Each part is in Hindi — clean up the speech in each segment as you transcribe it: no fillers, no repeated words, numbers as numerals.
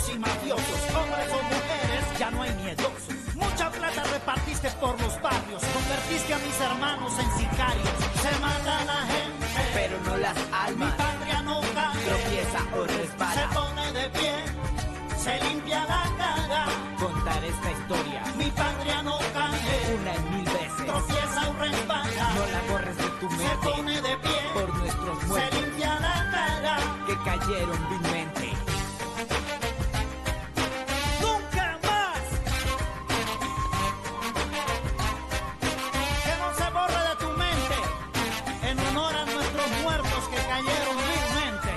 narcos y mafiosos, hombres o mujeres, ya no hay miedosos. Mucha plata repartiste por los barrios, convertiste a mis hermanos en sicarios. Se mata a la gente, pero no las almas. Mi patria no cae, tropieza o resbala. Se pone de pie, se limpia la cara. Contar esta historia. Mi patria no cae, una y mil veces. Tropieza o resbala. No la borres de tu mente. Se pone de pie, por nuestros muertos. Se limpia la cara. Que cayeron vilmente. ¡Nunca más! Que no se borre de tu mente. En honor a nuestros muertos que cayeron vilmente.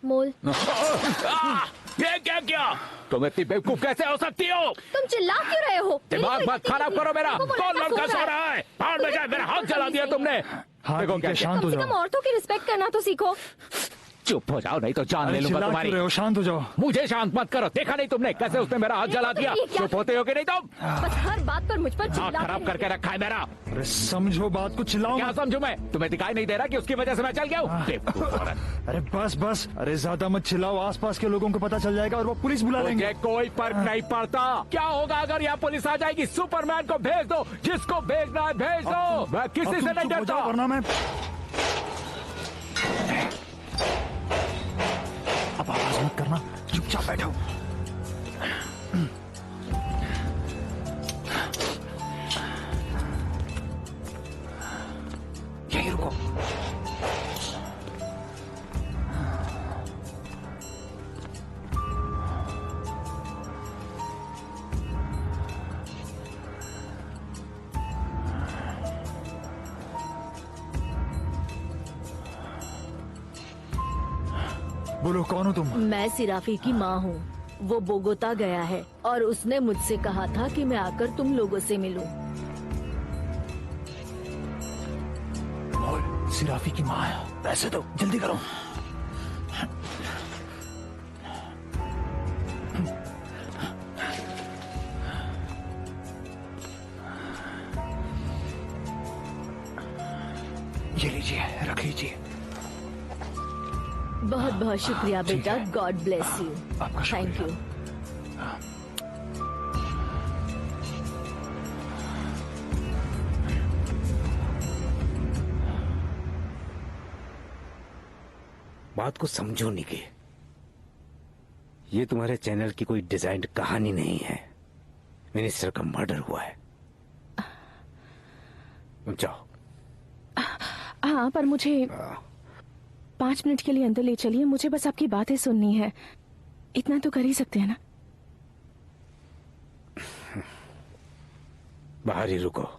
मोल ये क्या किया? तुम इतनी बेवकूफ कैसे हो सकती हो? तुम चिल्ला क्यों रहे हो? दिमाग मत खराब करो मेरा। कौन लड़का सो रहा है? भाड़ में जाए, मेरा हाथ जला दिया तुमने। देखो क्या, शांत हो कम से जाओ। कम औरतों की रिस्पेक्ट करना तो सीखो। चुप हो जाओ, नहीं तो जान ले लूंगा तुम्हारी। शांत हो जाओ। मुझे शांत मत करो। देखा नहीं तुमने कैसे उसने मेरा हाथ जला दिया? चुप होते हो कि नहीं तुम? बस हर बात पर मुझ पर चिल्लाते खराब करके रखा है मेरा। अरे समझो बात को, चिल्लाओ क्या समझू मैं? तुम्हें दिखाई नहीं दे रहा कि उसकी वजह से मैं चल गया हूँ? अरे बस बस, अरे ज्यादा मत चिल्लाओ, आसपास के लोगों को पता चल जाएगा और वो पुलिस बुला लेंगे। मुझे कोई फर्क नहीं पड़ता। क्या होगा अगर यहाँ पुलिस आ जाएगी? सुपरमैन को भेज दो, जिसको भेजना है भेज दो। मैं किसी से नहीं डरता। वरना मैं अब आवाज मत करना, चुपचाप बैठो। यहीं रुको। बोलो, कौन हो तुम? मैं सिराफी की माँ हूँ। वो बोगोता गया है और उसने मुझसे कहा था कि मैं आकर तुम लोगों से मिलूं। सिराफी की माँ है, पैसे दो, जल्दी करो। ये लीजिए, रख लीजिए। बहुत बहुत शुक्रिया बेटा, गॉड ब्लेस यू। आपका थैंक यू। बात को समझो निकी, ये तुम्हारे चैनल की कोई डिजाइन्ड कहानी नहीं है। मिनिस्टर का मर्डर हुआ है। जाओ। हाँ, पर मुझे 5 मिनट के लिए अंदर ले चलिए। मुझे बस आपकी बातें सुननी है। इतना तो कर ही सकते हैं ना? बाहर ही रुको।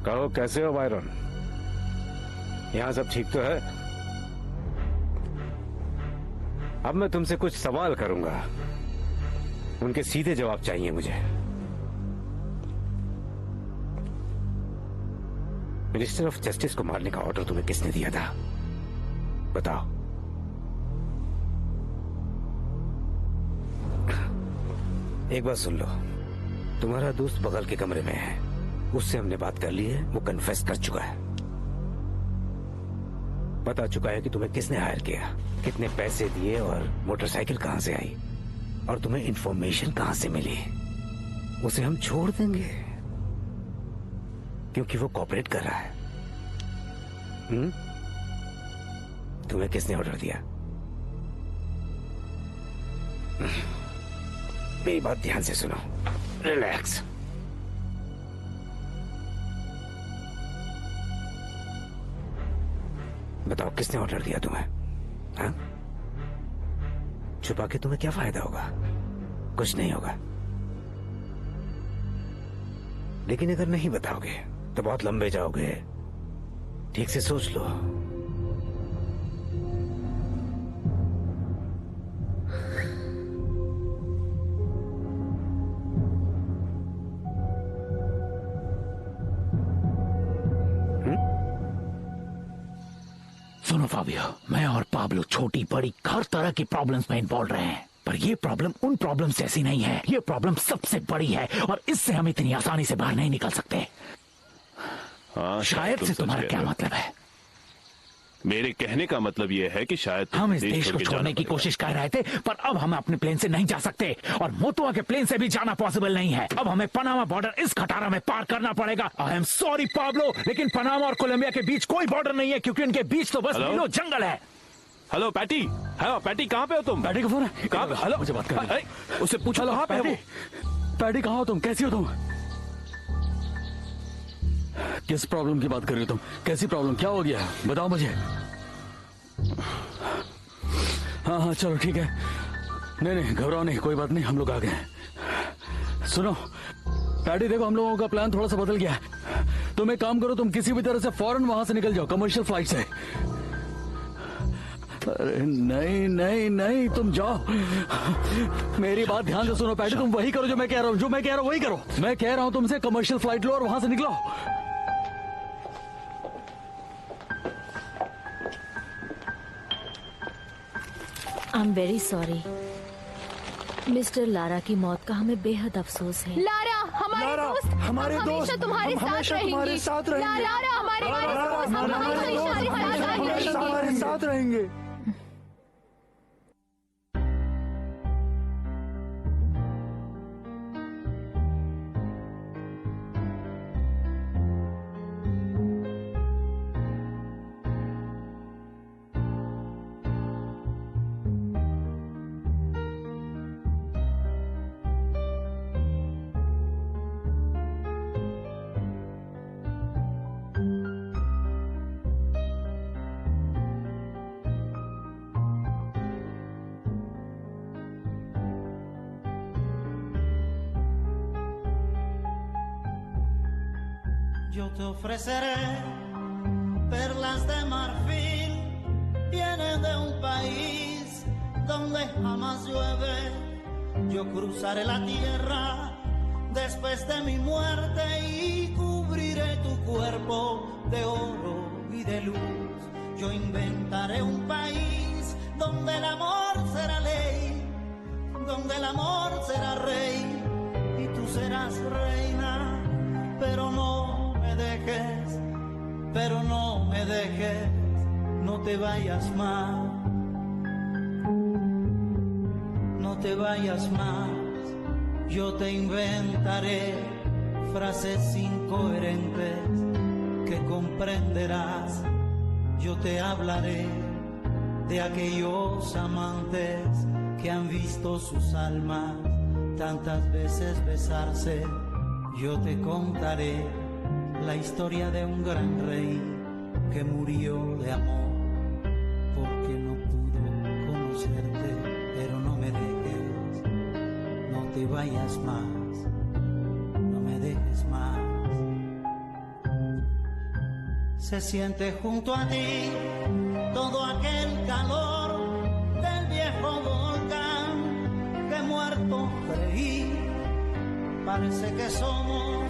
कहो, कैसे हो बायरन? यहां सब ठीक तो है? अब मैं तुमसे कुछ सवाल करूंगा, उनके सीधे जवाब चाहिए मुझे। मिनिस्टर ऑफ जस्टिस को मारने का ऑर्डर तुम्हें किसने दिया था? बताओ। एक बात सुन लो, तुम्हारा दोस्त बगल के कमरे में है, उससे हमने बात कर ली है। वो कन्फेस कर चुका है, बता चुका है कि तुम्हें किसने हायर किया, कितने पैसे दिए और मोटरसाइकिल कहां से आई और तुम्हें इंफॉर्मेशन कहां से मिली। उसे हम छोड़ देंगे क्योंकि वो कॉपरेट कर रहा है। तुम्हें किसने ऑर्डर दिया? मेरी बात ध्यान से सुनो, रिलैक्स। बताओ, किसने ऑर्डर दिया तुम्हें? हाँ? छुपा के तुम्हें क्या फायदा होगा? कुछ नहीं होगा, लेकिन अगर नहीं बताओगे तो बहुत लंबे जाओगे। ठीक से सोच लो। सुनो फाबियो, मैं और पाब्लो छोटी बड़ी हर तरह की प्रॉब्लम्स में इन्वॉल्व रहे हैं, पर ये प्रॉब्लम उन प्रॉब्लम्स जैसी नहीं है। ये प्रॉब्लम सबसे बड़ी है और इससे हम इतनी आसानी से बाहर नहीं निकल सकते। हाँ, शायद तुम से सच तुम्हारा कह क्या रहे हो। मतलब है? मेरे कहने का मतलब ये है कि शायद हम इस देश छोड़ को के छोड़ने जाना की पड़ेगा। कोशिश कर रहे थे, पर अब हम अपने प्लेन से नहीं जा सकते और मोतुआ के प्लेन से भी जाना पॉसिबल नहीं है। अब हमें पनामा बॉर्डर इस खटारा में पार करना पड़ेगा। आई एम सॉरी पाब्लो, लेकिन पनामा और कोलंबिया के बीच कोई बॉर्डर नहीं है, क्योंकि उनके बीच तो बस हेलो? नीलो जंगल है। हेलो पैटी, हेलो पैटी, कहाँ पे हो तुम? पैटी का फोन है। कहाँ पे? हेलो, मुझे बात करनी है। अरे, उससे पूछो कहाँ पे है वो? पैटी कहाँ हो तुम? कैसी हो तुम? किस प्रॉब्लम की बात कर रही हो तुम? कैसी प्रॉब्लम? क्या हो गया? बताओ मुझे। हाँ हाँ चलो ठीक है। नहीं नहीं घबराओ नहीं, कोई बात नहीं, हम लोग आ गए हैं। सुनो पैटी, देखो हम लोगों का प्लान थोड़ा सा बदल गया है। तुम एक काम करो, तुम किसी भी तरह से फौरन वहां से निकल जाओ, कमर्शियल फ्लाइट से। अरे नहीं नहीं नहीं, तुम जाओ। मेरी बात ध्यान से सुनो पैटी, तुम वही करो जो मैं कह रहा हूँ। जो मैं कह रहा हूँ वही करो। मैं कह रहा हूँ तुमसे कमर्शियल फ्लाइट लो और वहां से निकलो। I am very sorry mister Lara की मौत का हमें बेहद अफसोस है। लारा हमारे दोस्त, हमारे हम दोस्त, हमेशा तुम्हारे हम साथ हमेशा रहेंगे। तुम्हारे साथ रहेंगे। लारा हमारे दोस्त, हम हमेशा हमारे साथ रहेंगे। Yo te ofreceré perlas de marfil, viene de un país donde jamás llueve. Yo cruzaré la tierra después de mi muerte y cubriré tu cuerpo de oro y de luz. Yo inventaré un país donde el amor será ley, donde el amor será rey y tú serás reina, pero no me dejes, pero no me dejes, no te vayas más, no te vayas más. Yo te inventaré frases incoherentes que comprenderás. Yo te hablaré de aquellos amantes que han visto sus almas tantas veces besarse. Yo te contaré la historia de un gran rey que murió de amor porque no pudo conocerte, pero no me dejes, no te vayas más, no me dejes más. Se siente junto a ti todo aquel calor del viejo volcán que muerto creí. Parece que somos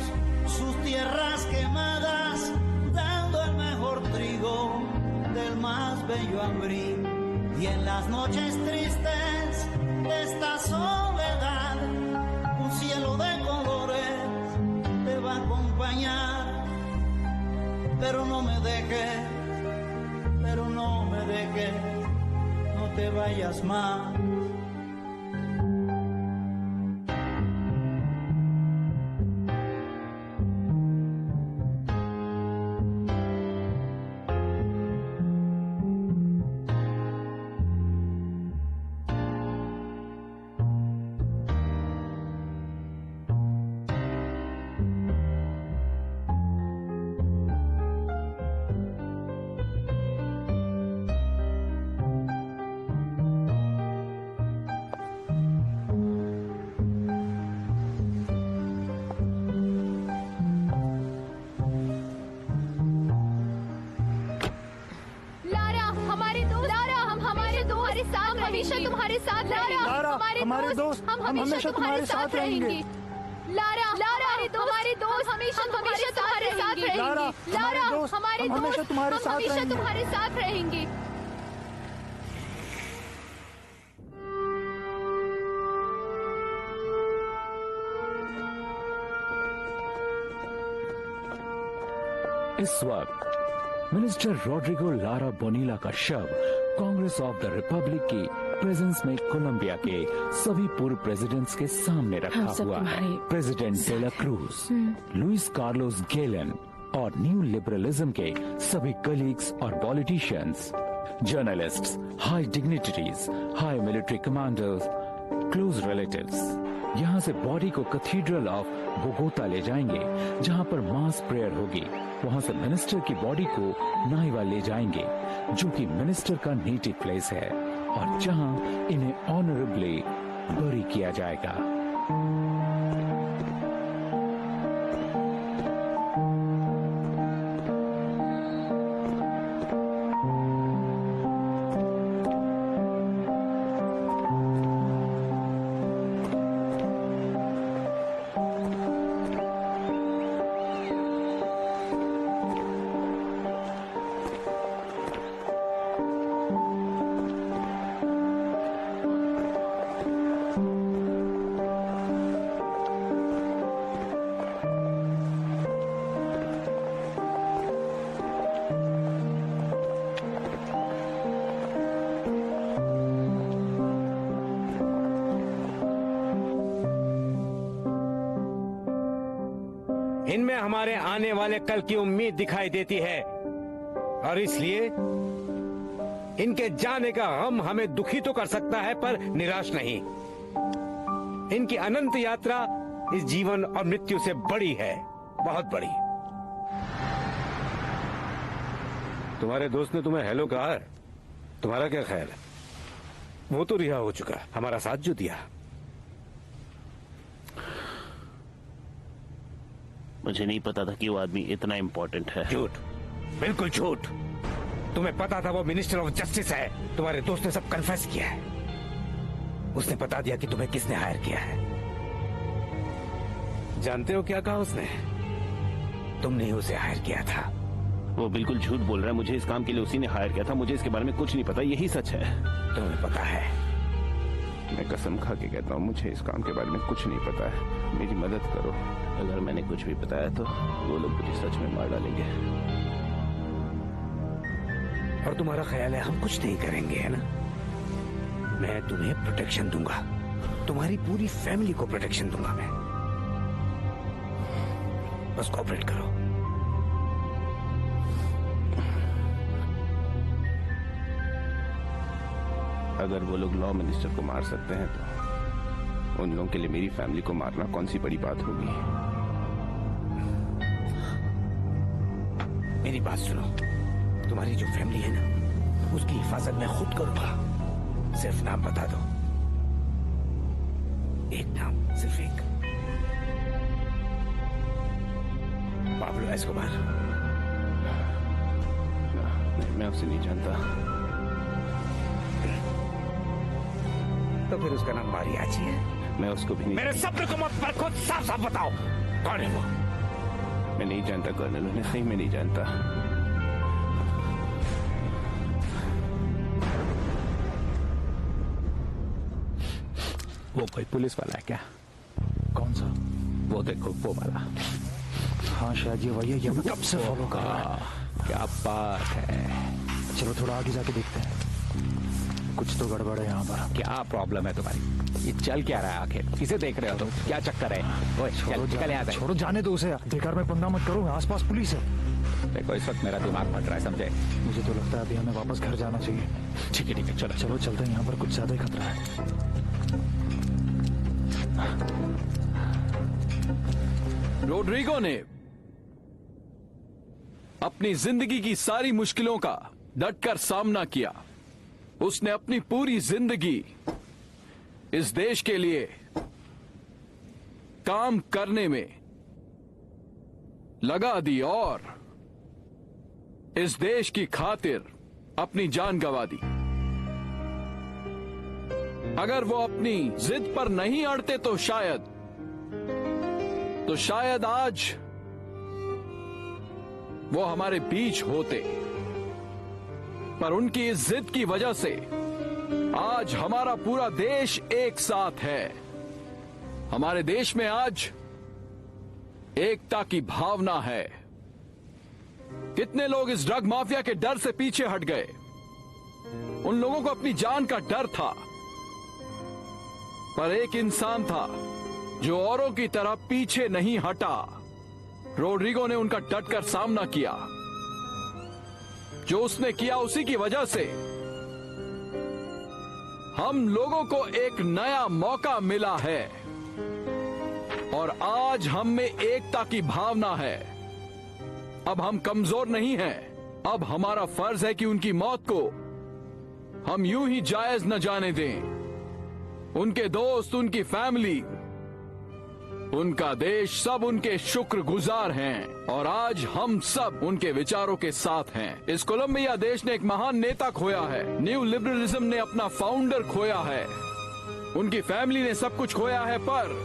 sus tierras quemadas, dando el mejor trigo del más bello abril. Y en las noches tristes de esta soledad, un cielo de colores te va a acompañar. Pero no me dejes, pero no me dejes, no te vayas más. हमेशा तुम्हारे साथ रहेंगे। लारा, हमारे दोस्त, हम हमेशा तुम्हारे साथ रहेंगे। लारा, हमारे दोस्त हमेशा तुम्हारे साथ रहेंगे। लारा, हमारे हम हमेशा तुम्हारे साथ रहेंगे। इस वक्त मिनिस्टर रॉड्रिगो लारा बोनीला का शव कांग्रेस ऑफ द रिपब्लिक की प्रेजेंस में कोलंबिया के सभी पूर्व प्रेसिडेंट्स के सामने रखा हुआ है। President Della Cruz, Luis Carlos Galan और न्यू लिबरलिज्म के सभी कलीग्स और politicians, journalists, high dignitaries, high military commanders, close relatives यहाँ से बॉडी को कैथीड्रल ऑफ बोगोता ले जाएंगे, जहाँ पर मास प्रेयर होगी। वहाँ से मिनिस्टर की बॉडी को नाइवा ले जाएंगे, जो कि मिनिस्टर का नेटिव प्लेस है, और जहाँ इन्हें ऑनरेबली बरी किया जाएगा। इनमें हमारे आने वाले कल की उम्मीद दिखाई देती है, और इसलिए इनके जाने का गम हमें दुखी तो कर सकता है, पर निराश नहीं। इनकी अनंत यात्रा इस जीवन और मृत्यु से बड़ी है, बहुत बड़ी। तुम्हारे दोस्त ने तुम्हें हेलो कहा है, तुम्हारा क्या ख्याल है? वो तो रिहा हो चुका, हमारा साथ जो दिया। मुझे नहीं पता था कि वो आदमी इतना इम्पोर्टेंट है। झूठ, बिल्कुल झूठ। तुम्हें पता था वो मिनिस्टर ऑफ जस्टिस है। तुम्हारे दोस्त ने सब कन्फेस किया है। उसने बता दिया कि तुम्हें किसने हायर किया है। जानते हो क्या कहा उसने? तुमने ही उसे हायर किया था। वो बिल्कुल झूठ बोल रहा है। मुझे इस काम के लिए उसी ने हायर किया था। मुझे इसके बारे में कुछ नहीं पता, यही सच है। तुम्हें पता है? मैं कसम खा के कहता हूँ, मुझे इस काम के बारे में कुछ नहीं पता है। मेरी मदद करो। अगर मैंने कुछ भी बताया तो वो लोग मुझे सच में मार डालेंगे। और तुम्हारा ख्याल है हम कुछ नहीं करेंगे, है ना? मैं तुम्हें प्रोटेक्शन दूंगा, तुम्हारी पूरी फैमिली को प्रोटेक्शन दूंगा मैं। बस कोऑपरेट करो। अगर वो लोग लॉ मिनिस्टर को मार सकते हैं तो उन लोगों के लिए मेरी फैमिली को मारना कौन सी बड़ी बात होगी? मेरी बात सुनो, तुम्हारी जो फैमिली है ना, उसकी हिफाजत मैं खुद करूंगा। सिर्फ नाम बता दो, एक नाम, सिर्फ एक। Pablo Escobar. मैं उसे नहीं जानता। तो फिर उसका नाम मारियाची है। मैं उसको भी नहीं। मेरे सब्र को मत पर खुद साफ साफ बताओ, कौन है वो? मैं नहीं जानता कर्नल, उन्हें सही में नहीं जानता। वो कोई पुलिस वाला है क्या? कौन सा? वो देखो, वो वाला। हाँ शायद ये वही है, ये कब से फॉलो कर रहा है। क्या बात है। चलो थोड़ा आगे जाके देखते हैं, कुछ तो गड़बड़ है यहाँ पर। क्या प्रॉब्लम है तुम्हारी? ये चल क्या रहा है आखिर? किसे देख रहे हो तुम? क्या चक्कर है? ओए, चल, निकल यहाँ से। छोड़ो, जाने दो उसे। बेकार में पंगा मत करो, आसपास पुलिस है। देखो इस वक्त मेरा दिमाग फट रहा है, समझे? मुझे तो लगता है अभी हमें वापस घर जाना चाहिए। ठीक है चलो चलो चलते हैं, यहाँ पर कुछ ज्यादा ही खतरा है। रोड्रिगो ने अपनी जिंदगी की सारी मुश्किलों का डटकर सामना किया। उसने अपनी पूरी जिंदगी इस देश के लिए काम करने में लगा दी और इस देश की खातिर अपनी जान गंवा दी। अगर वो अपनी जिद पर नहीं अड़ते तो शायद आज वो हमारे बीच होते। पर उनकी इस जिद की वजह से आज हमारा पूरा देश एक साथ है। हमारे देश में आज एकता की भावना है। कितने लोग इस ड्रग माफिया के डर से पीछे हट गए। उन लोगों को अपनी जान का डर था, पर एक इंसान था जो औरों की तरह पीछे नहीं हटा। रोड्रिगो ने उनका डटकर सामना किया। जो उसने किया उसी की वजह से हम लोगों को एक नया मौका मिला है और आज हम में एकता की भावना है। अब हम कमजोर नहीं हैं। अब हमारा फर्ज है कि उनकी मौत को हम यूं ही जायज न जाने दें। उनके दोस्त, उनकी फैमिली, उनका देश सब उनके शुक्रगुजार हैं और आज हम सब उनके विचारों के साथ हैं। इस कोलंबिया देश ने एक महान नेता खोया है। न्यू लिबरलिज्म ने अपना फाउंडर खोया है। उनकी फैमिली ने सब कुछ खोया है, पर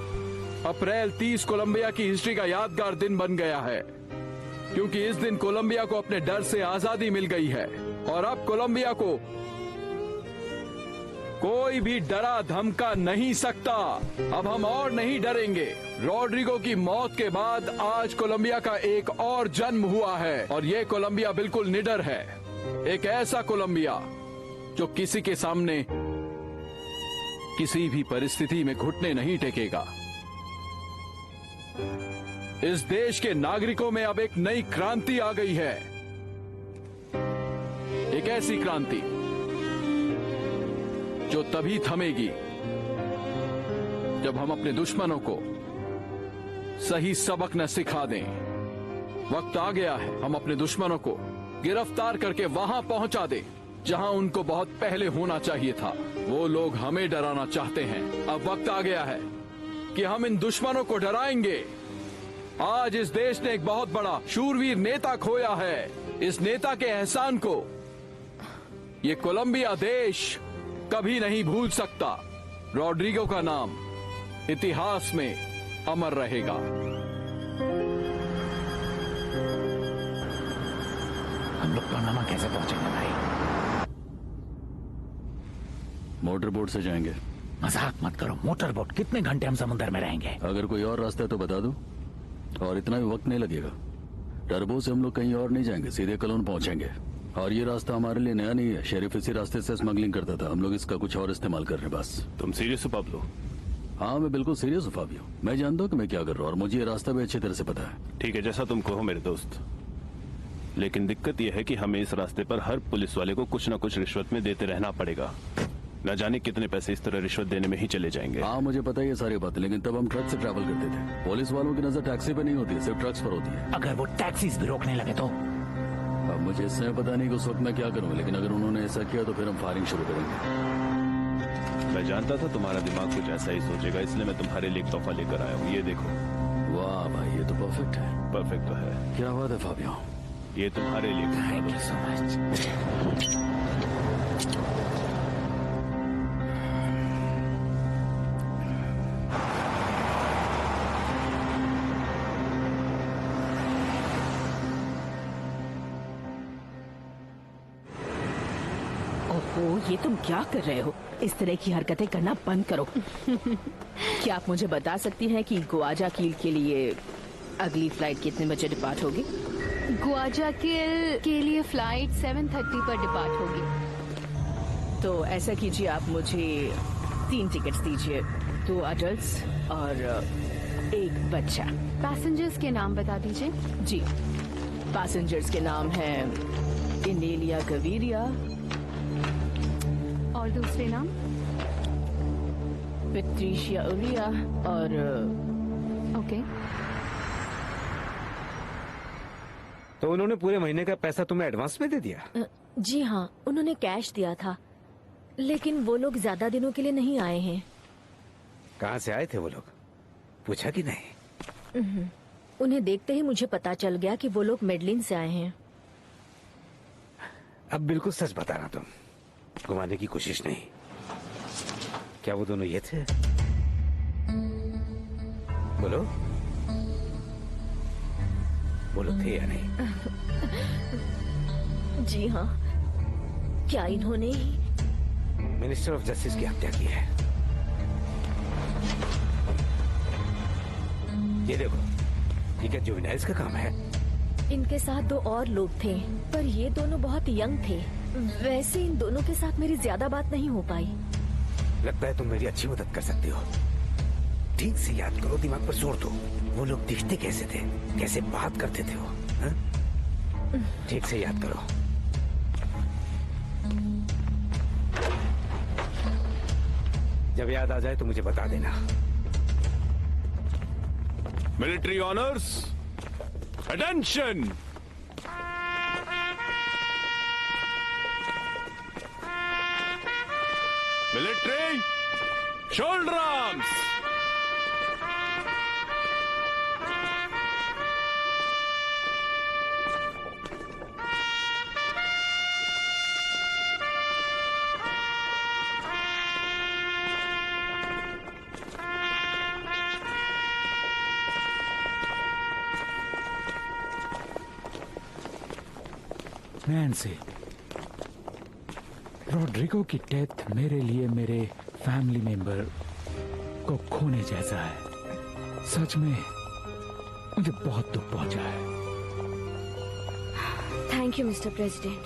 अप्रैल 30 कोलंबिया की हिस्ट्री का यादगार दिन बन गया है, क्योंकि इस दिन कोलंबिया को अपने डर से आजादी मिल गई है और अब कोलंबिया को कोई भी डरा धमका नहीं सकता। अब हम और नहीं डरेंगे। रोड्रिगो की मौत के बाद आज कोलंबिया का एक और जन्म हुआ है और ये कोलंबिया बिल्कुल निडर है। एक ऐसा कोलंबिया जो किसी के सामने किसी भी परिस्थिति में घुटने नहीं टेकेगा। इस देश के नागरिकों में अब एक नई क्रांति आ गई है। एक ऐसी क्रांति जो तभी थमेगी जब हम अपने दुश्मनों को सही सबक न सिखा दें। वक्त आ गया है हम अपने दुश्मनों को गिरफ्तार करके वहां पहुंचा दें जहां उनको बहुत पहले होना चाहिए था। वो लोग हमें डराना चाहते हैं। अब वक्त आ गया है कि हम इन दुश्मनों को डराएंगे। आज इस देश ने एक बहुत बड़ा शूरवीर नेता खोया है। इस नेता के एहसान को ये कोलंबिया देश कभी नहीं भूल सकता। रोड्रिगो का नाम इतिहास में अमर रहेगा। हम लोग पनामा कैसे पहुंचेंगे भाई? मोटर बोट से जाएंगे। मजाक मत करो। मोटर बोट कितने घंटे हम समुद्र में रहेंगे? अगर कोई और रास्ता है तो बता दो, और इतना भी वक्त नहीं लगेगा। टर्बो से हम लोग कहीं और नहीं जाएंगे, सीधे कलोन पहुंचेंगे। और ये रास्ता हमारे लिए नया नहीं है। शेरिफ इसी रास्ते से स्मगलिंग करता था। हम लोग इसका कुछ और इस्तेमाल कर रहे हैं बस। तुम सीरियस हो पाब्लो? हाँ, मैं बिल्कुल सीरियस हूँ फाबियो। मैं जानता हूँ कि मैं क्या कर रहा हूँ और मुझे ये रास्ता भी अच्छी तरह से पता है। ठीक है, जैसा तुम कहो मेरे दोस्त। लेकिन दिक्कत यह है कि हमें इस रास्ते पर हर पुलिस वाले को कुछ न कुछ रिश्वत में देते रहना पड़ेगा। न जाने कितने पैसे इस तरह रिश्वत देने में ही चले जाएंगे। हाँ, मुझे पता है ये सारी बातें, लेकिन तब हम ट्रक से ट्रैवल करते थे। पुलिस वालों की नजर टैक्सी पे नहीं होती है, सिर्फ ट्रक्स पर होती है। अगर वो टैक्सीज भी रोकने लगे तो? अब मुझे इससे पता नहीं कि उस वक्त मैं क्या करूँ, लेकिन अगर उन्होंने ऐसा किया तो फिर हम फायरिंग शुरू करेंगे। मैं जानता था तुम्हारा दिमाग कुछ ऐसा ही सोचेगा, इसलिए मैं तुम्हारे लिए एक तोहफा लेकर आया हूँ। ये देखो। वाह भाई, ये तो परफेक्ट है। परफेक्ट तो है। क्या बात है फाबियो। ये तुम्हारे लिए। Thank you so much. ओहो, ये तुम क्या कर रहे हो? इस तरह की हरकतें करना बंद करो। क्या आप मुझे बता सकती हैं कि गुआयाकिल के लिए अगली फ्लाइट कितने बजे डिपार्ट होगी? गुआयाकिल के लिए फ्लाइट 7:30 पर डिपार्ट होगी। तो ऐसा कीजिए, आप मुझे 3 टिकट्स दीजिए, 2 अडल्ट्स और 1 बच्चा। पैसेंजर्स के नाम बता दीजिए। जी, पैसेंजर्स के नाम हैं इनेलिया गवीरिया। और दूसरे नाम? पेट्रिशिया उलिया और ओके। तो उन्होंने पूरे महीने का पैसा तुम्हें एडवांस में दे दिया? जी हाँ, उन्होंने कैश दिया था, लेकिन वो लोग ज्यादा दिनों के लिए नहीं आए हैं। कहाँ से आए थे वो लोग? पूछा कि नहीं? उन्हें देखते ही मुझे पता चल गया कि वो लोग मेडलिन से आए हैं। अब बिल्कुल सच बताना, तुम घुमाने की कोशिश नहीं। क्या वो दोनों ये थे? बोलो बोलो, थे या नहीं? जी हाँ, क्या इन्होंने ही मिनिस्टर ऑफ जस्टिस की हत्या की है? ये देखो, ये क्या जुवेनाइल्स का काम है? इनके साथ 2 और लोग थे, पर ये दोनों बहुत यंग थे। वैसे इन दोनों के साथ मेरी ज्यादा बात नहीं हो पाई। लगता है तुम मेरी अच्छी मदद कर सकती हो। ठीक से याद करो, दिमाग पर जोर दो। वो लोग दिखते कैसे थे, कैसे बात करते थे वो, हा? ठीक से याद करो। जब याद आ जाए तो मुझे बता देना। Military honours, attention. Military shoulder arms. Nancy, Rodrigo की डेथ मेरे लिए मेरे फैमिली मेंबर को खोने जैसा है। सच में मुझे बहुत दुख पहुंचा है। Thank you mister president.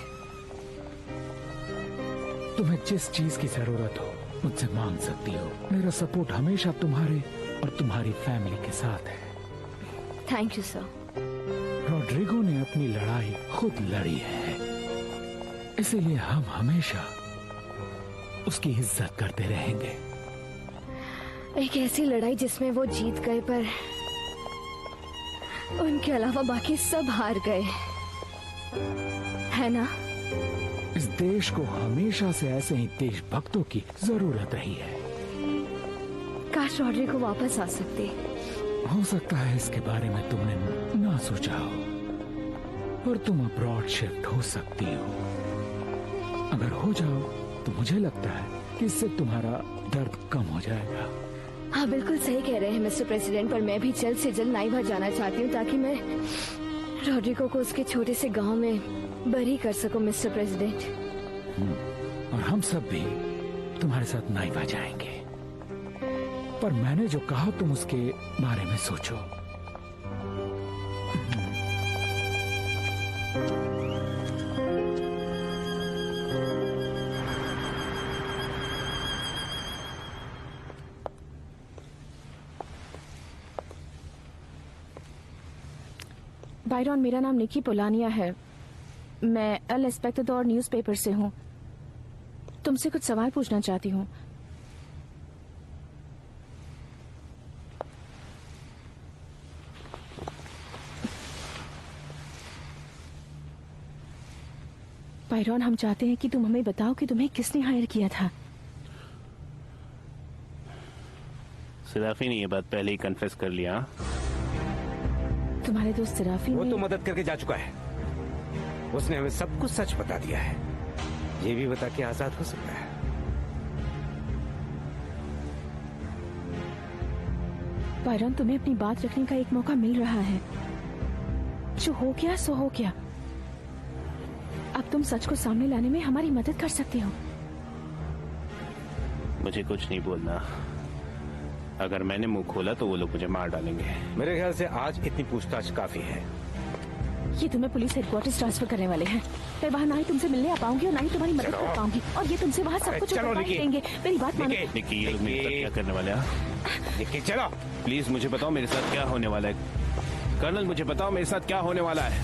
तुम्हें जिस चीज की जरूरत हो मुझसे मांग सकती हो। मेरा सपोर्ट हमेशा तुम्हारे और तुम्हारी फैमिली के साथ है। Thank you sir. रॉड्रिगो ने अपनी लड़ाई खुद लड़ी है, इसीलिए हम हमेशा उसकी इज्जत करते रहेंगे। एक ऐसी लड़ाई जिसमें वो जीत गए, पर उनके अलावा बाकी सब हार गए, है ना? इस देश को हमेशा से ऐसे ही देशभक्तों की जरूरत रही है। काश रॉड्रिगो वापस आ सकते। हो सकता है इसके बारे में तुमने ना सोचा हो, पर तुम अब्रॉड शिफ्ट हो सकती हो। अगर हो जाओ तो मुझे लगता है कि इससे तुम्हारा दर्द कम हो जाएगा। हाँ, बिल्कुल सही कह रहे हैं मिस्टर प्रेसिडेंट, पर मैं भी जल्द से जल्द नाइवा जाना चाहती हूँ ताकि मैं रॉड्रिगो को उसके छोटे से गांव में बरी कर सकूं मिस्टर प्रेसिडेंट। और हम सब भी तुम्हारे साथ नाइवा जाएंगे। पर मैंने जो कहा तुम उसके बारे में सोचो। बायरॉन, मेरा नाम निकी पोलानिया है। मैं अल एस्पेक्टडोर न्यूज़पेपर से हूँ। तुमसे कुछ सवाल पूछना चाहती हूँ। बायरॉन, हम चाहते हैं कि तुम हमें बताओ कि तुम्हें किसने हायर किया था। सिराफी ने ये बात पहले ही कन्फेस कर लिया। तुम्हारे दोस्त सिराफी वो ने... तो मदद करके जा चुका है। उसने हमें सब कुछ सच बता दिया है। ये भी बता के आजाद हो सकता है। बायरॉन, तुम्हें अपनी बात रखने का एक मौका मिल रहा है। जो हो गया सो हो गया। अब तुम सच को सामने लाने में हमारी मदद कर सकते हो। मुझे कुछ नहीं बोलना। अगर मैंने मुंह खोला तो वो लोग मुझे मार डालेंगे। मेरे ख्याल से आज इतनी पूछताछ काफी है। ये तुम्हें पुलिस हेडक्वार्टर्स ट्रांसफर करने वाले हैं। मैं वहाँ ना ही तुमसे मिलने आ पाऊंगी और ना ही तुम्हारी मदद कर पाऊंगी, और ये तुमसे वहाँ सब कुछ बता ही देंगे। मेरी बात मानो। निकी, ये लोग मेरे साथ क्या करने वाले हैं? निकी, चलो प्लीज मुझे बताओ मेरे साथ क्या होने वाला है। कर्नल, मुझे बताओ मेरे साथ क्या होने वाला है।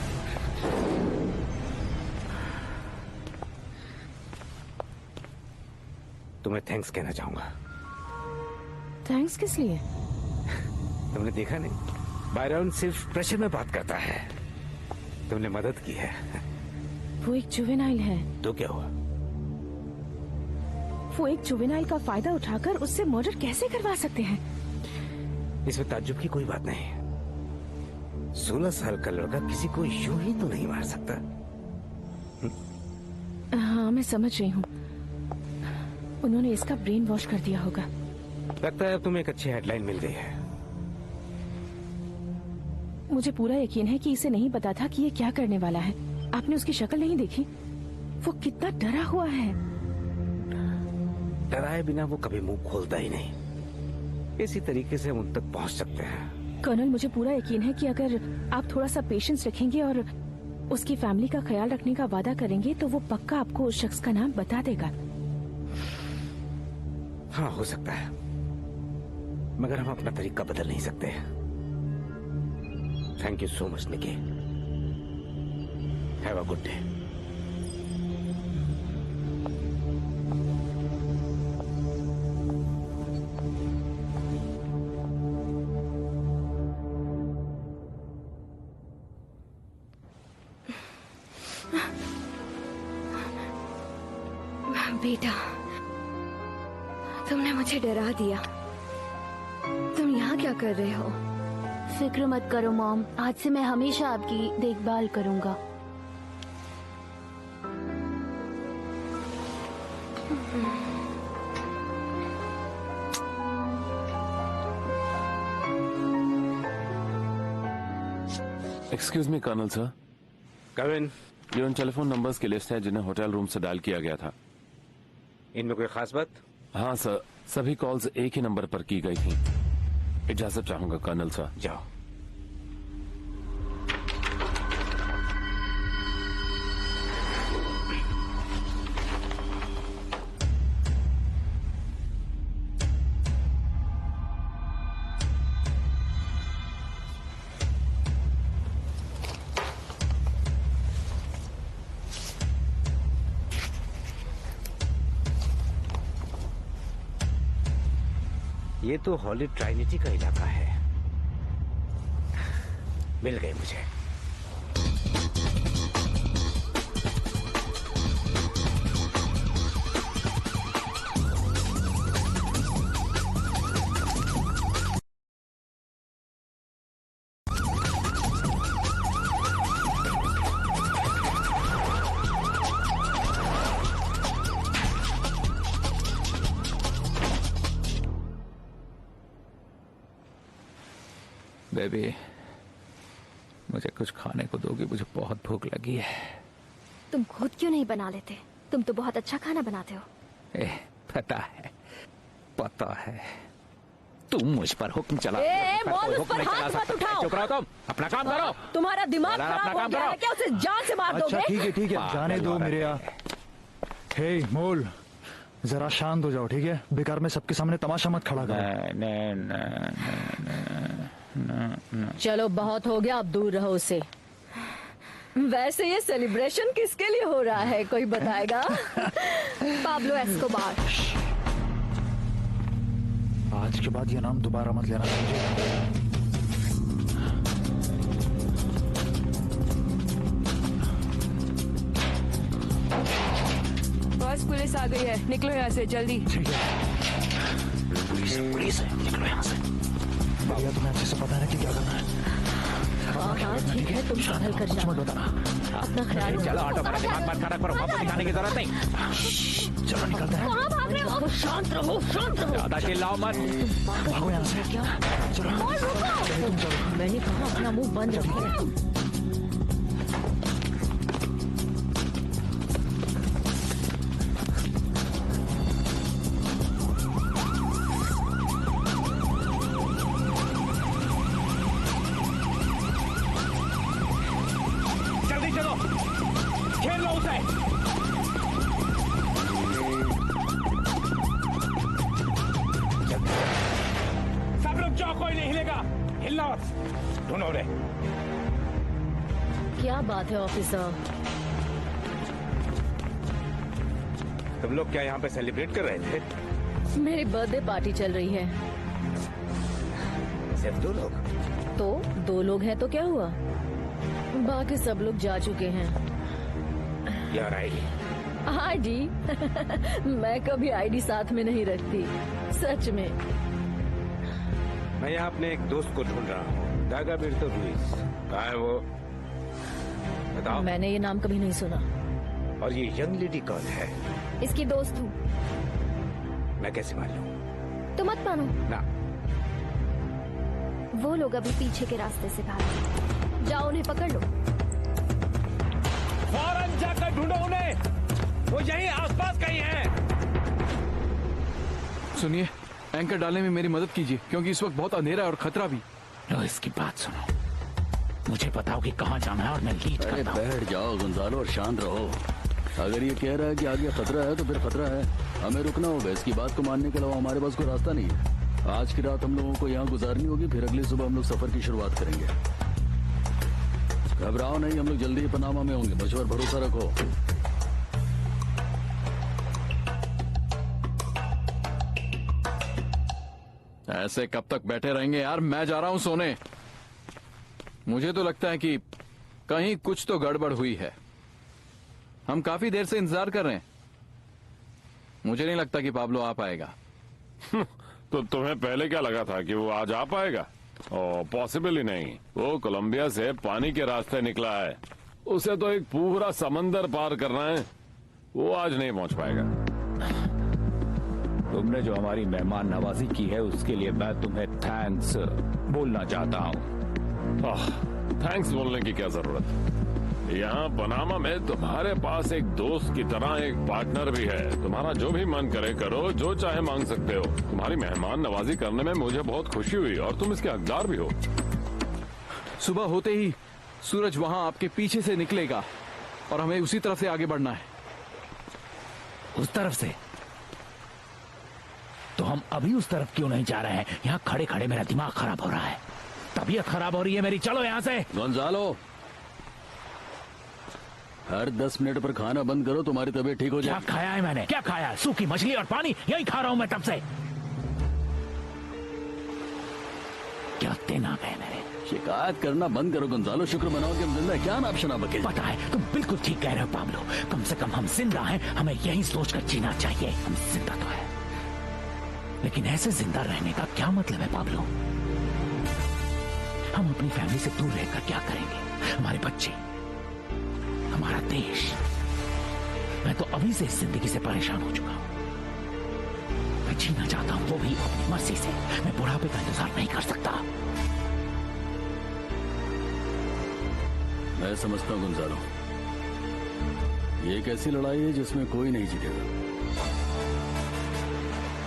तुम्हें थैंक्स कहना चाहूंगा। थैंक्स किस लिए? तुमने देखा नहीं, बायरॉन सिर्फ प्रेशर में बात करता है। तुमने मदद की है। वो एक जुवेनाइल है। तो क्या हुआ? वो एक जुवेनाइल का फायदा उठाकर उससे मर्डर कैसे करवा सकते हैं? इसमें ताज्जुब की कोई बात नहीं। 16 साल का लड़का किसी को यूं ही तो नहीं मार सकता। हाँ, मैं समझ रही हूँ, उन्होंने इसका ब्रेन वॉश कर दिया होगा। लगता है अब तुम्हें एक अच्छी हेडलाइन मिल गई है। मुझे पूरा यकीन है कि इसे नहीं पता था कि ये क्या करने वाला है। आपने उसकी शक्ल नहीं देखी? वो कितना डरा हुआ है। डराए बिना वो कभी मुंह खोलता ही नहीं। इसी तरीके से हम उन तक पहुंच सकते हैं। कर्नल, मुझे पूरा यकीन है कि अगर आप थोड़ा सा पेशेंस रखेंगे और उसकी फैमिली का ख्याल रखने का वादा करेंगे तो वो पक्का आपको उस शख्स का नाम बता देगा। हाँ, हो सकता है, मगर हम अपना तरीका बदल नहीं सकते। Thank you so much Nikki. Have a good day. बेटा, तुमने मुझे डरा दिया। तुम यहाँ क्या कर रहे हो? फिक्र मत करो मॉम, आज से मैं हमेशा आपकी देखभाल करूंगा। Excuse me colonel sir, Kevin, ये उन टेलीफोन नंबर्स की लिस्ट है जिन्हें होटल रूम से डायल किया गया था। इनमें कोई खास बात? हाँ सर, सभी कॉल्स एक ही नंबर पर की गई थी। इजाजत चाहूंगा कर्नल सर। जाओ। ये तो हॉली ट्राइनिटी का इलाका है। मिल गए मुझे। बेबी, मुझे कुछ खाने को दोगी? मुझे बहुत भूख लगी है। तुम खुद क्यों नहीं बना लेते? तुम तो बहुत अच्छा खाना बनाते हो। पता है तुम मुझ पर हुक्म चला। मॉम, उस पर हाथ मत उठाओ। चुप रहो तुम, अपना काम करो। तुम्हारा दिमाग अपना खराब हो काम गया करो। है क्या? उसे जान से मार दोगे? अच्छा ठीक है, जाने दो मेरे यहाँ। हे मोल, जरा शांत हो जाओ, ठीक है? बेकार में सबके सामने तमाशा मत खड़ा करो। चलो बहुत हो गया, अब दूर रहो उसे। वैसे ये सेलिब्रेशन किसके लिए हो रहा है, कोई बताएगा? Pablo Escobar. आज के बाद ये नाम दोबारा मत लेना, समझे? बस पुलिस आ गई है, निकलो यहाँ से जल्दी। ठीक है, पुलिस है, निकलो यहाँ से। भैया, तुम्हें अच्छे से पता है कि क्या करना है। हाँ ठीक है, तुम संभल कर जाओ। मत बताना। अपना ख्याल चलो ऑटो पर दिमाग मत खराब करो, वापस दिखाने की जरूरत नहीं। चलो निकलते हैं। कहाँ भाग रहे हो? शांत रहो, शांत रहो। ज्यादा चिल्लाओ मत। भागो यहाँ से। चलो तुम चलो। मैंने कहा अपना मुंह बंद रखो। जल्दी चलो, खेल लो उसे। सब लोग जाओ, कोई नहीं हिलेगा। हिलना मत। ढूंढो रे। क्या बात है ऑफिसर? तुम लोग क्या यहाँ पे सेलिब्रेट कर रहे थे? मेरी बर्थडे पार्टी चल रही है। सिर्फ 2 लोग? तो 2 लोग हैं तो क्या हुआ? बाकी सब लोग जा चुके हैं। यार आईडी? आईडी? मैं कभी आईडी साथ में नहीं रखती, सच में। मैं यहाँ अपने एक दोस्त को ढूंढ रहा हूँ, दागाबेर्तो रुइज। कहाँ है वो? बताओ। मैंने ये नाम कभी नहीं सुना। और ये यंग लेडी कौन है? इसकी दोस्त हूँ। मैं कैसे मान लूं? तो मत मानो। ना, वो लोग अभी पीछे के रास्ते से भागे, जाओ उन्हें पकड़ लो। फौरन जाकर ढूंढो उन्हें, वो यहीं आसपास कहीं हैं। सुनिए, एंकर डालने में मेरी मदद कीजिए, क्योंकि इस वक्त बहुत अंधेरा है और खतरा भी। लो इसकी बात सुनो, मुझे बताओ कि कहाँ जाना है और मैं लीड करता हूँ। बैठ जाओ गुंजालो और शांत रहो। अगर ये कह रहा है कि आगे खतरा है तो फिर खतरा है, हमें रुकना होगा। इसकी बात को मानने के अलावा हमारे पास कोई रास्ता नहीं है। आज की रात हम लोगों को यहाँ गुजारनी होगी, फिर अगली सुबह हम लोग सफर की शुरुआत करेंगे। घबराओ नहीं, हम लोग जल्दी ही पनामा में होंगे, मुझ पर भरोसा रखो। ऐसे कब तक बैठे रहेंगे यार? मैं जा रहा हूं सोने। मुझे तो लगता है कि कहीं कुछ तो गड़बड़ हुई है। हम काफी देर से इंतजार कर रहे हैं। मुझे नहीं लगता कि पाब्लो आ पाएगा। तो तुम्हें पहले क्या लगा था कि वो आज आ पाएगा? पॉसिबल ही नहीं। वो कोलंबिया से पानी के रास्ते निकला है, उसे तो एक पूरा समंदर पार करना है, वो आज नहीं पहुंच पाएगा। तुमने जो हमारी मेहमान नवाजी की है उसके लिए मैं तुम्हें थैंक्स बोलना चाहता हूँ। थैंक्स बोलने की क्या जरूरत? यहाँ पनामा में तुम्हारे पास एक दोस्त की तरह एक पार्टनर भी है। तुम्हारा जो भी मन करे करो, जो चाहे मांग सकते हो। तुम्हारी मेहमान नवाजी करने में मुझे बहुत खुशी हुई और तुम इसके हकदार भी हो। सुबह होते ही सूरज वहां आपके पीछे से निकलेगा और हमें उसी तरफ से आगे बढ़ना है। उस तरफ से? तो हम अभी उस तरफ क्यों नहीं जा रहे हैं? यहाँ खड़े खड़े मेरा दिमाग खराब हो रहा है, तबीयत खराब हो रही है मेरी। चलो यहाँ से। गोंजालो, हर 10 मिनट पर खाना बंद करो, तुम्हारी तबीयत ठीक हो जाए। क्या खाया है मैंने? क्या खाया है? सूखी मछली और पानी, यही खा रहा हूं मैं तब से। क्या दिन आ गए मेरे। शिकायत करना बंद करो गोंजालो, शुक्र मनाओ कि हम जिंदा हैं। क्या नाम शना बके। पता है, तुम बिल्कुल ठीक कह रहे हो पाब्लो। कम से कम हम जिंदा हैं, हमें यही सोचकर जीना चाहिए। हम जिंदा तो है, लेकिन ऐसे जिंदा रहने का क्या मतलब है पाब्लो? हम अपनी फैमिली से दूर रहकर क्या करेंगे? हमारे बच्चे, हमारा देश। मैं तो अभी से इस जिंदगी से परेशान हो चुका हूं। मैं जीना चाहता हूं, वो भी अपनी मर्जी से। मैं बुढ़ापे का इंतजार नहीं कर सकता। मैं समझता हूं गुंजालो, ये एक ऐसी लड़ाई है जिसमें कोई नहीं जीतेगा।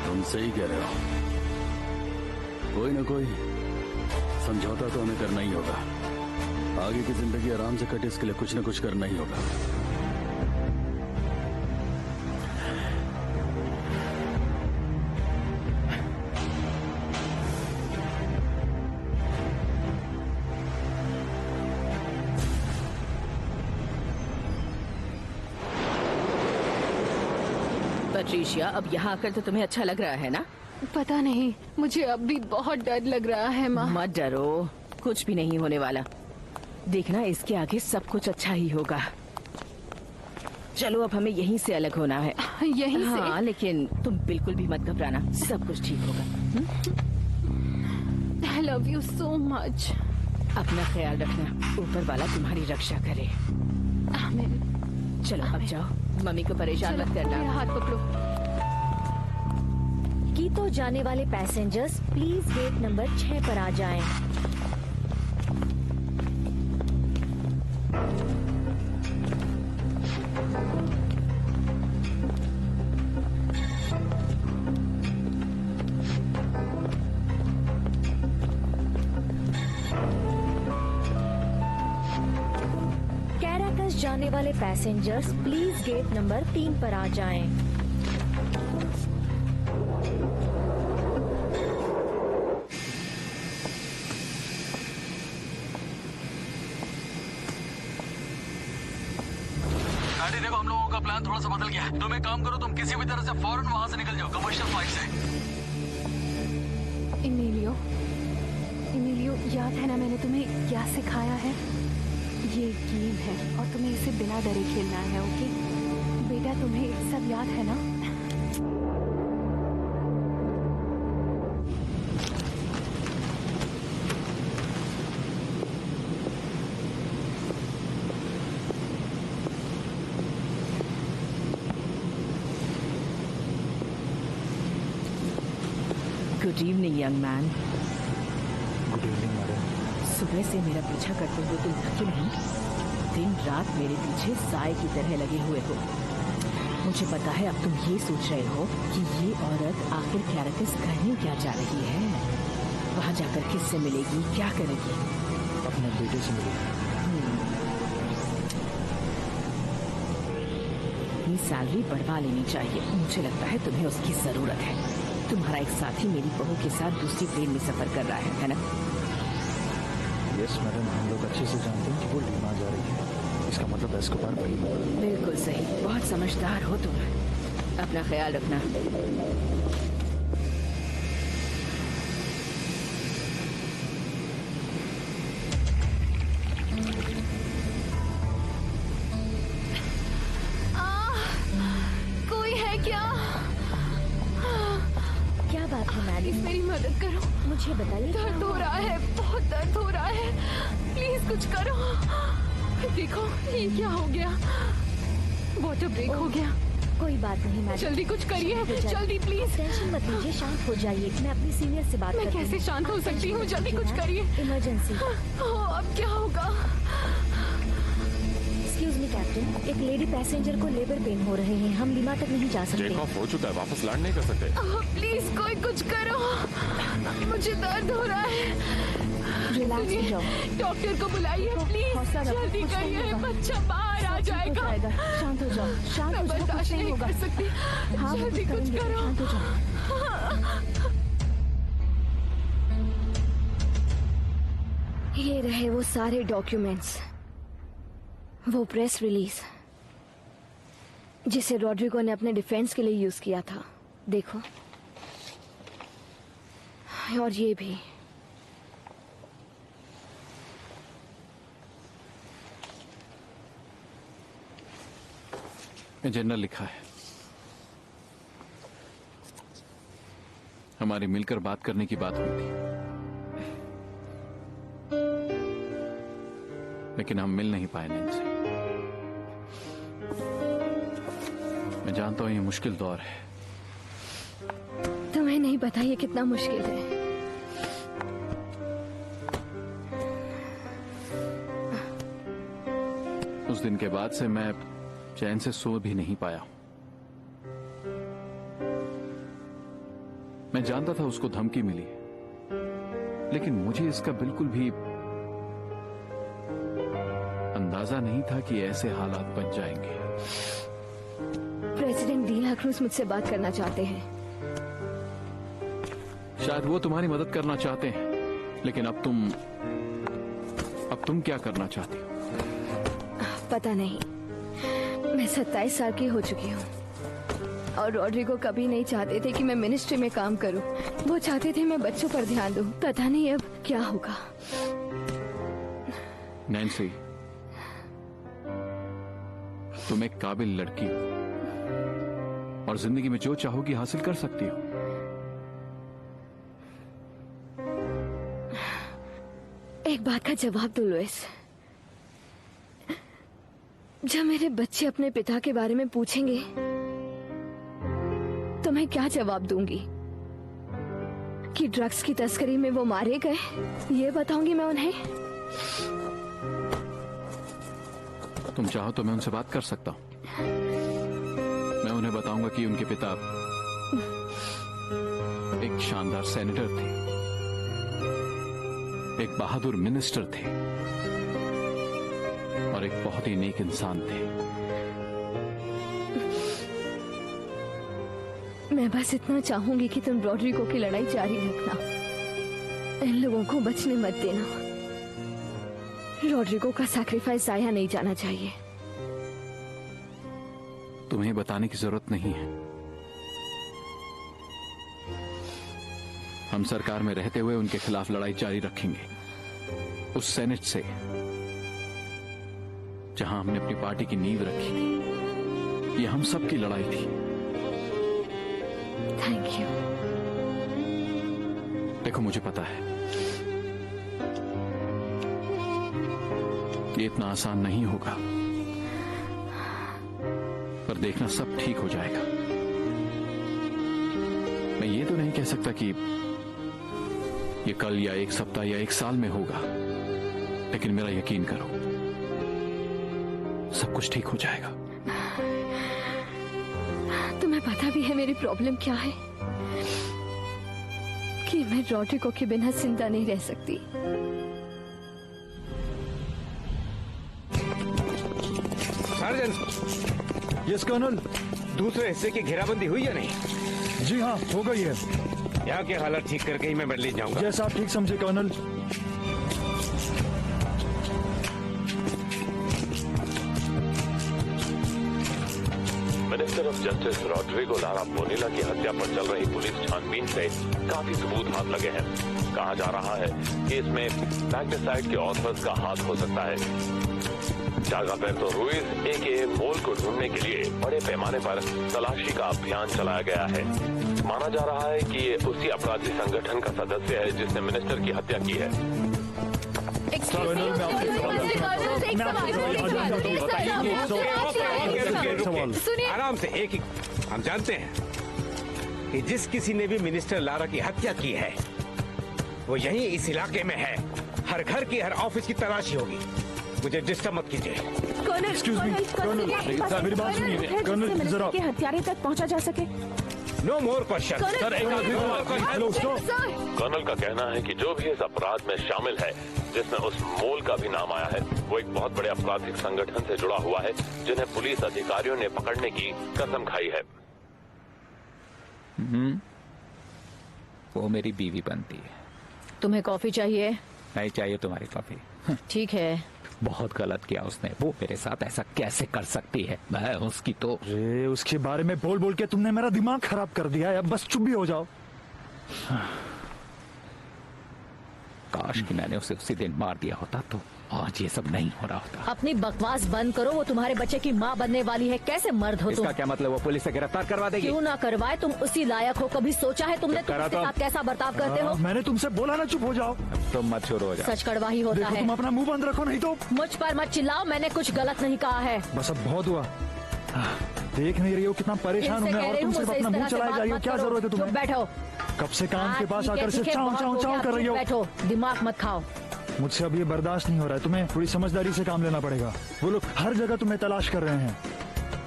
तुम सही कह रहे हो। कोई ना कोई समझौता तो हमें करना ही होगा। आगे की जिंदगी आराम से कटे, इसके लिए कुछ न कुछ करना ही होगा। पैट्रिशिया, अब यहाँ आकर तो तुम्हें अच्छा लग रहा है ना? पता नहीं, मुझे अब भी बहुत डर लग रहा है माँ। मत डरो, कुछ भी नहीं होने वाला। देखना, इसके आगे सब कुछ अच्छा ही होगा। चलो, अब हमें यहीं से अलग होना है। यहीं से? हाँ, लेकिन तुम बिल्कुल भी मत घबराना, सब कुछ ठीक होगा। I love you so much। अपना ख्याल रखना, ऊपर वाला तुम्हारी रक्षा करे। आमीन। चलो अब जाओ, मम्मी को परेशान मत करना। मेरा हाथ पकड़ो। कीतो जाने वाले पैसेंजर्स प्लीज गेट नंबर 6 पर आ जाएं। कैराकस जाने वाले पैसेंजर्स प्लीज गेट नंबर 3 पर आ जाएं। देखो, हम लोगों का प्लान थोड़ा सा बदल गया है। तुम एक काम करो, तुम किसी भी तरह से फौरन वहां से निकल जाओ, कमर्शियल फ्लाइट से। इमिलियो, याद है ना मैंने तुम्हें क्या सिखाया है? ये गेम है और तुम्हें इसे बिना डरे खेलना है, ओके? बेटा, तुम्हें सब याद है ना? Good evening young man. Good evening madam. सुबह से मेरा पीछा करते हुए तुम थके नहीं? दिन रात मेरे पीछे साए की तरह लगे हुए हो। मुझे पता है अब तुम ये सोच रहे हो कि ये औरत आखिर कैरेक्टर्स करने क्या जा रही है, वहां जाकर किससे मिलेगी, क्या करेगी? अपने बेटे से मिलेगी। अपनी सैलरी बढ़वा लेनी चाहिए। मुझे लगता है तुम्हें उसकी जरूरत है। तुम्हारा एक साथी मेरी बहू के साथ दूसरी प्लेन में सफर कर रहा है ना? यस मैडम, हम लोग अच्छे से जानते हैं कि वो लीमा जा रही है। इसका मतलब एस्कोबार भाई। बिल्कुल सही, बहुत समझदार हो तुम। अपना ख्याल रखना। कोई है क्या? क्या बात है मैडम? मेरी मदद करो। मुझे बताइए। दर्द हो रहा है, बहुत दर्द हो रहा है। प्लीज कुछ करो। देखो ये क्या हो गया? वाटर ब्रेक हो गया। कोई बात नहीं मैडम, जल्दी कुछ करिए, जल्दी प्लीज। टेंशन मत लीजिए, शांत हो जाइए। मैं अपनी सीनियर से बात करती हूँ। मैं कैसे शांत हो सकती हूँ? जल्दी कुछ करिए। इमरजेंसी। अब क्या होगा? एक्सक्यूज मी कैप्टन, एक लेडी पैसेंजर को लेबर पेन हो रहे हैं। हम लीमा तक नहीं जा सकते। टेक ऑफ हो चुका है, वापस लैंड नहीं कर सकते। प्लीज कोई कुछ करो, मुझे दर्द हो रहा है। रिलैक्स हो जाओ। डॉक्टर को बुलाइए प्लीज, जल्दी करिए, बच्चा बाहर आ जाएगा। शांत हो जाओ, शांत हो जाओ, कुछ नहीं होगा। हाँ, जल्दी कुछ करो। शांत हो जाओ। ये रहे वो सारे डॉक्यूमेंट्स, वो प्रेस रिलीज जिसे रॉड्रिगो ने अपने डिफेंस के लिए यूज किया था। देखो, और ये भी। जनरल लिखा है, हमारी मिलकर बात करने की बात हुई थी, लेकिन हम मिल नहीं पाए नैन्सी। मैं जानता हूं ये मुश्किल दौर है। तुम्हें नहीं पता ये कितना मुश्किल है। उस दिन के बाद से मैं चैन से सो भी नहीं पाया। मैं जानता था उसको धमकी मिली, लेकिन मुझे इसका बिल्कुल भी अंदाजा नहीं था कि ऐसे हालात बन जाएंगे। प्रेसिडेंट डी ला क्रूज मुझसे बात करना चाहते हैं। शायद वो तुम्हारी मदद करना चाहते हैं, लेकिन अब तुम क्या करना चाहती हो? पता नहीं। मैं 27 साल की हो चुकी हूँ और रॉड्रिगो कभी नहीं चाहते थे कि मैं मिनिस्ट्री में काम करूं। वो चाहते थे मैं बच्चों पर ध्यान दूं। पता नहीं अब क्या होगा। नैन्सी, तुम एक काबिल लड़की हो और जिंदगी में जो चाहोगी हासिल कर सकती हो। एक बात का जवाब दो लुइस। जब मेरे बच्चे अपने पिता के बारे में पूछेंगे तो मैं क्या जवाब दूंगी? कि ड्रग्स की तस्करी में वो मारे गए, ये बताऊंगी मैं उन्हें? तुम चाहो तो मैं उनसे बात कर सकता हूं। मैं उन्हें बताऊंगा कि उनके पिता एक शानदार सेनेटर थे, एक बहादुर मिनिस्टर थे और एक बहुत ही नेक इंसान थे। मैं बस इतना चाहूंगी कि तुम रॉड्रिगो की लड़ाई जारी रखना। इन लोगों को बचने मत देना। रॉड्रिगो का सैक्रिफाइस जाया नहीं जाना चाहिए। तुम्हें बताने की जरूरत नहीं है। हम सरकार में रहते हुए उनके खिलाफ लड़ाई जारी रखेंगे, उस सेनेट से जहां हमने अपनी पार्टी की नींव रखी थी। ये हम सब की लड़ाई थी। Thank you. देखो, मुझे पता है ये इतना आसान नहीं होगा, पर देखना सब ठीक हो जाएगा। मैं मैं ये तो नहीं कह सकता कि ये कल या एक सप्ताह या एक साल में होगा, लेकिन मेरा यकीन करो, सब कुछ ठीक हो जाएगा। तुम्हें पता भी है मेरी प्रॉब्लम क्या है, कि मैं रॉड्रिगो के बिना जिंदा नहीं रह सकती। सार्जेंट। Yes colonel. दूसरे हिस्से की घेराबंदी हुई या नहीं? जी हाँ, हो गई है। यहाँ की हालत ठीक करके ही मैं बदली जाऊंगा। जैसा आप ठीक समझे colonel. Minister of justice Rodrigo Lara Bonilla की हत्या पर चल रही पुलिस छानबीन से काफी सबूत हाथ लगे हैं। कहा जा रहा है कि इसमें मैग्नेसाइड के ऑथर्स का हाथ हो सकता है। जागापेर्तो रुइज एके मोल को ढूंढने के लिए बड़े पैमाने पर तलाशी का अभियान चलाया गया है। माना जा रहा है कि ये उसी अपराधी संगठन का सदस्य है जिसने मिनिस्टर की हत्या की है। आराम से, एक हम जानते हैं कि जिस किसी ने भी मिनिस्टर लारा की हत्या की है वो यहीं इस इलाके में है। हर घर की, हर ऑफिस की तलाशी होगी। मुझे डिस्टर्ब मत कीजिए। एक्सक्यूज मी कर्नल, मेरी बात सुनिए कर्नल, जरा के हत्यारे तक पहुंचा जा सके। No more question. Hello stop. Colonel का कहना है कि जो भी इस अपराध में शामिल है, जिसमें उस मोल का भी नाम आया है, वो एक बहुत बड़े आपराधिक संगठन से जुड़ा हुआ है जिन्हें पुलिस अधिकारियों ने पकड़ने की कसम खाई है। वो मेरी बीवी बनती है। तुम्हें कॉफी चाहिए? नहीं चाहिए तुम्हारी कॉफी। ठीक है। बहुत गलत किया उसने। वो मेरे साथ ऐसा कैसे कर सकती है? मैं उसकी तो अरे उसके बारे में बोल बोल के तुमने मेरा दिमाग खराब कर दिया है। अब बस चुप भी हो जाओ। काश कि मैंने उसे उसी दिन मार दिया होता तो आज ये सब नहीं हो रहा होता। अपनी बकवास बंद करो। वो तुम्हारे बच्चे की माँ बनने वाली है। कैसे मर्द हो तुम? इसका क्या मतलब? वो पुलिस से गिरफ्तार करवा देगी? क्यों ना करवाए? तुम उसी लायक हो। कभी सोचा है तुमने तुम उसके साथ कैसा बर्ताव करते हो? मैंने तुमसे बोला ना चुप हो जाओ। तुम मत शुरू हो जाओ। सच कड़वा ही होता है। तुम अपना मुंह बंद रखो, नहीं तो मुझ पर मत चिल्लाओ। मैंने कुछ गलत नहीं कहा है। बस अब बहुत हुआ। देख नहीं रही हो कितना परेशान हूँ मैं, और तुम सिर्फ अपना मुंह चलाए जा रही हो। क्या जरूरत है तुम्हें? बैठो। कब से काम के पास आकर सिर्फ चाव चाव चाव कर रही हो। बैठो, दिमाग मत खाओ। मुझसे अब ये बर्दाश्त नहीं हो रहा है। तुम्हें थोड़ी समझदारी से काम लेना पड़ेगा। वो लोग हर जगह तुम्हें तलाश कर रहे हैं।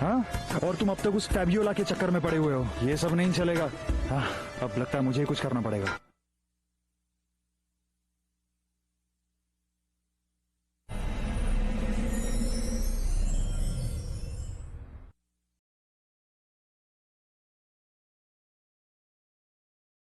हाँ, और तुम अब तक उस फैबियोला के चक्कर में पड़े हुए हो। ये सब नहीं चलेगा। हाँ, अब लगता है मुझे ही कुछ करना पड़ेगा।